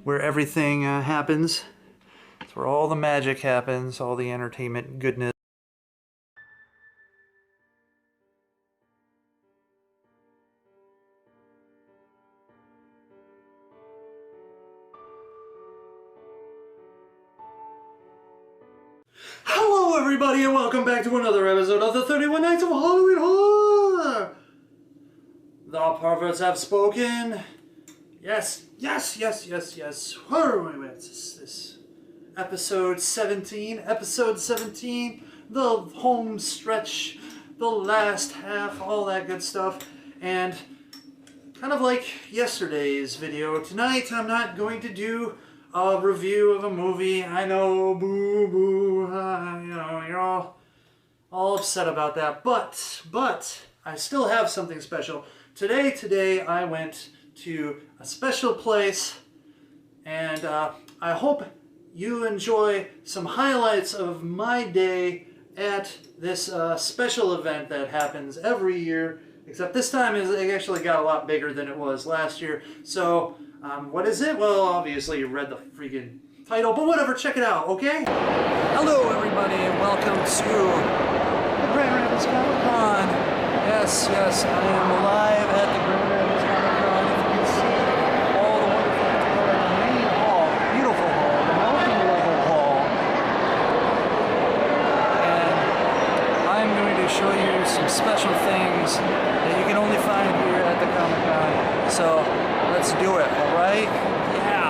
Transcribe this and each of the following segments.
where everything happens. It's where all the magic happens, all the entertainment goodness. Hello everybody and welcome back to another episode of the 31 Nights of Halloween Horror! The Perverts Have Spoken. Yes. Where are we at? This episode 17. Episode 17. The home stretch. The last half. All that good stuff. And kind of like yesterday's video, tonight I'm not going to do a review of a movie. I know, boo boo, you know, you're all upset about that. But I still have something special. Today I went to a special place, and I hope you enjoy some highlights of my day at this special event that happens every year, except this time it actually got a lot bigger than it was last year. So, what is it? Well, obviously you read the freaking title, but whatever, check it out, okay? Hello everybody and welcome to the Grand Rapids Comic Con. Yes, I am live at the Grand Rapids Comic Con. If you can see all the wonderful people in the main hall, beautiful hall, the multi-level hall. And I'm going to show you some special things that you can only find here at the Comic Con. So, let's do it, alright? Yeah!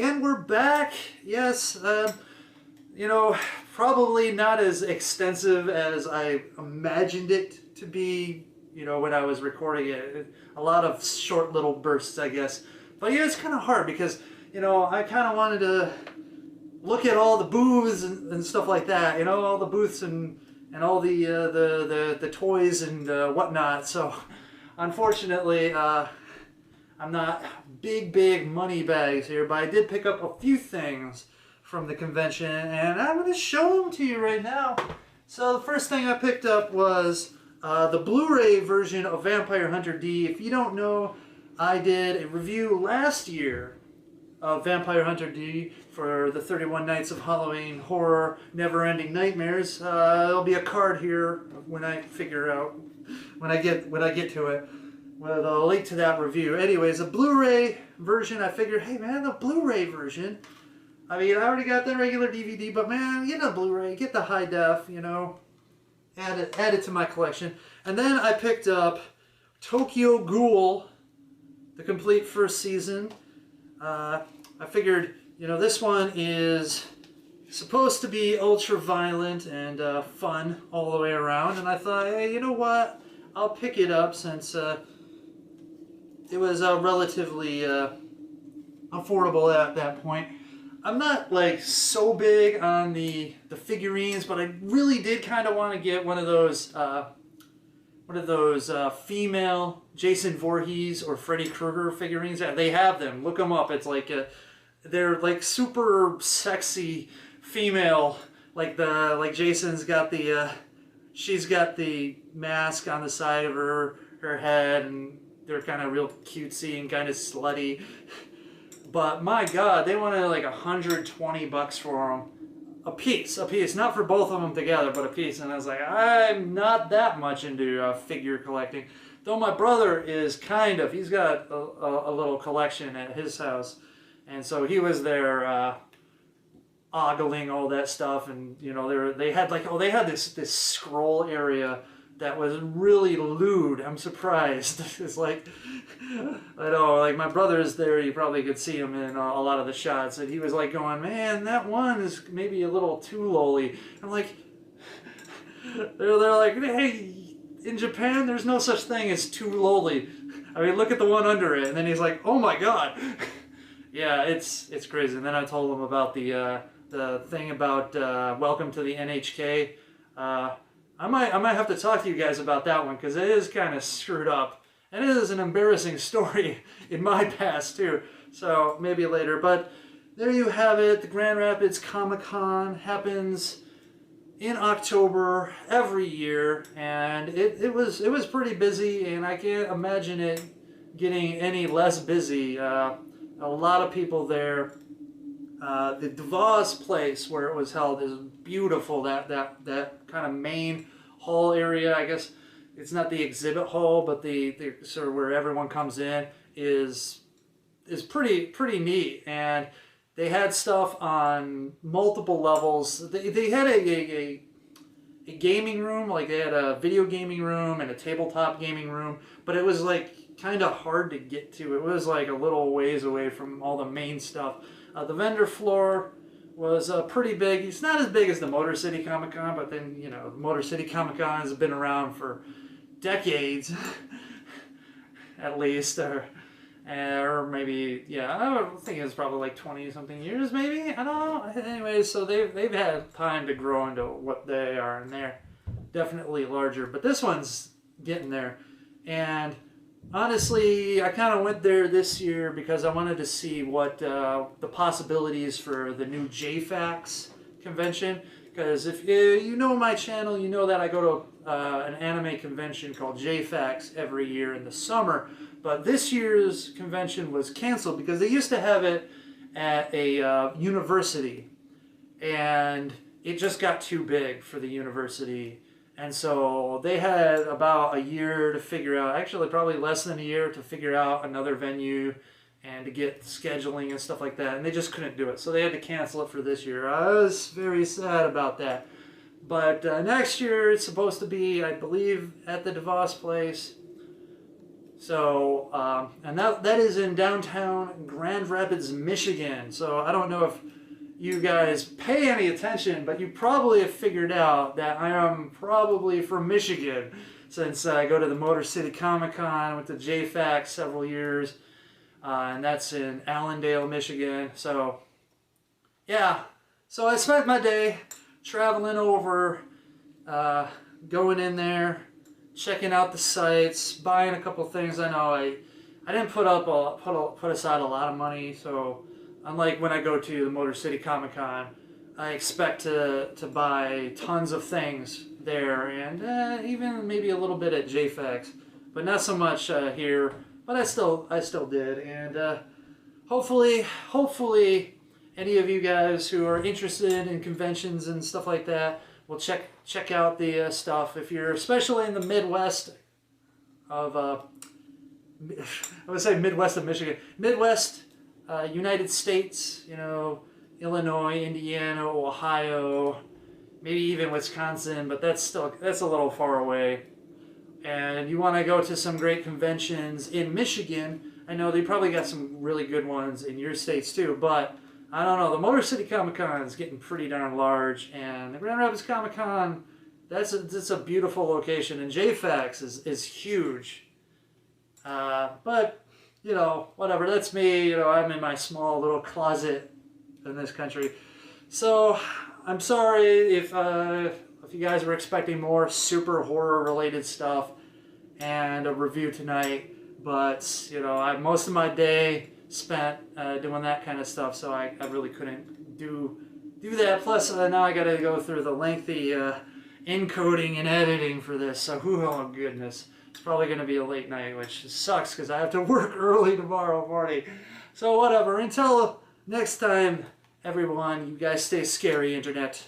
and we're back. Yes, you know, probably not as extensive as I imagined it to be, you know, when I was recording it. A lot of short little bursts, I guess. But yeah, it's kind of hard because, you know, I kind of wanted to look at all the booths and stuff like that, you know, all the booths and all the toys and whatnot. So, unfortunately, I'm not big money bags here, but I did pick up a few things from the convention, and I'm going to show them to you right now. So the first thing I picked up was the Blu-ray version of Vampire Hunter D. If you don't know, I did a review last year of Vampire Hunter D for the 31 Nights of Halloween Horror Never-Ending Nightmares. There'll be a card here when I figure out, when I get to it, with a link to that review. Anyways, a Blu-ray version, I figured, hey man, the Blu-ray version, I mean, I already got the regular DVD, but man, get the Blu-ray, get the high def, you know, add it to my collection. And then I picked up Tokyo Ghoul, the complete first season. I figured, you know, this one is supposed to be ultra violent and fun all the way around, and I thought, hey, you know what, I'll pick it up since it was relatively affordable at that point. I'm not like so big on the figurines, but I really did kind of want to get one of those female Jason Voorhees or Freddy Krueger figurines. They have them. Look them up. It's like they're like super sexy female. Like Jason's got the she's got the mask on the side of her head, and they're kind of real cutesy and kind of slutty. But my God, they wanted like $120 for them. A piece, not for both of them together, but a piece. And I was like, I'm not that much into figure collecting. Though my brother is kind of, he's got a little collection at his house. And so he was there ogling all that stuff. And, you know, they had like, oh, they had this scroll area that was really lewd. I'm surprised. It's like, I know, like my brother's there, you probably could see him in a lot of the shots, and he was like going, man, that one is maybe a little too lowly. I'm like, they're like, hey, in Japan, there's no such thing as too lowly. I mean, look at the one under it. And then he's like, oh my God. Yeah, it's crazy. And then I told him about the thing about Welcome to the NHK. I might have to talk to you guys about that one, because it is kind of screwed up. And it is an embarrassing story in my past, too. So, maybe later. But there you have it. The Grand Rapids Comic-Con happens in October every year. And it was pretty busy, and I can't imagine it getting any less busy. A lot of people there. The DeVos place where it was held is beautiful. That kind of main hall area, I guess it's not the exhibit hall, but the sort of where everyone comes in is pretty neat. And they had stuff on multiple levels. They had a gaming room, like they had a video gaming room and a tabletop gaming room, but it was like kind of hard to get to. It was like a little ways away from all the main stuff. The vendor floor was pretty big. It's not as big as the Motor City Comic Con, but then, you know, the Motor City Comic Con has been around for decades, at least, or maybe, yeah, I think it's probably like 20-something years, maybe. I don't know. Anyways, so they've had time to grow into what they are, and they're definitely larger. But this one's getting there, and honestly, I kind of went there this year because I wanted to see what the possibilities for the new JFAX convention. Because if you know my channel, you know that I go to an anime convention called JFAX every year in the summer. But this year's convention was canceled because they used to have it at a university. And it just got too big for the university. And so they had about a year to figure out, actually probably less than a year to figure out another venue and to get scheduling and stuff like that. And they just couldn't do it. So they had to cancel it for this year. I was very sad about that. But next year it's supposed to be, I believe, at the DeVos place. So, and that is in downtown Grand Rapids, Michigan. So I don't know if you guys pay any attention, but you probably have figured out that I am probably from Michigan, since I go to the Motor City Comic Con. I went to JFAX several years, and that's in Allendale, Michigan. So, yeah. So I spent my day traveling over, going in there, checking out the sites, buying a couple things. I know I didn't put aside a lot of money, so unlike when I go to the Motor City Comic Con, I expect to buy tons of things there, and even maybe a little bit at JFAX, but not so much here. But I still did, and hopefully any of you guys who are interested in conventions and stuff like that will check out the stuff. If you're especially in the Midwest of I would say Midwest of Michigan, Midwest United States, you know, Illinois, Indiana, Ohio, maybe even Wisconsin, but that's a little far away. And you want to go to some great conventions in Michigan, I know they probably got some really good ones in your states too, but I don't know, the Motor City Comic Con is getting pretty darn large, and the Grand Rapids Comic Con, that's a beautiful location, and JFAX is huge. But, you know, whatever, that's me. You know, I'm in my small little closet in this country. So, I'm sorry if you guys were expecting more super horror related stuff and a review tonight, but, you know, most of my day spent doing that kind of stuff, so I really couldn't do that. Plus, now I gotta go through the lengthy encoding and editing for this, so oh goodness. It's probably going to be a late night, which sucks because I have to work early tomorrow morning. So whatever, until next time, everyone, you guys stay scary, internet.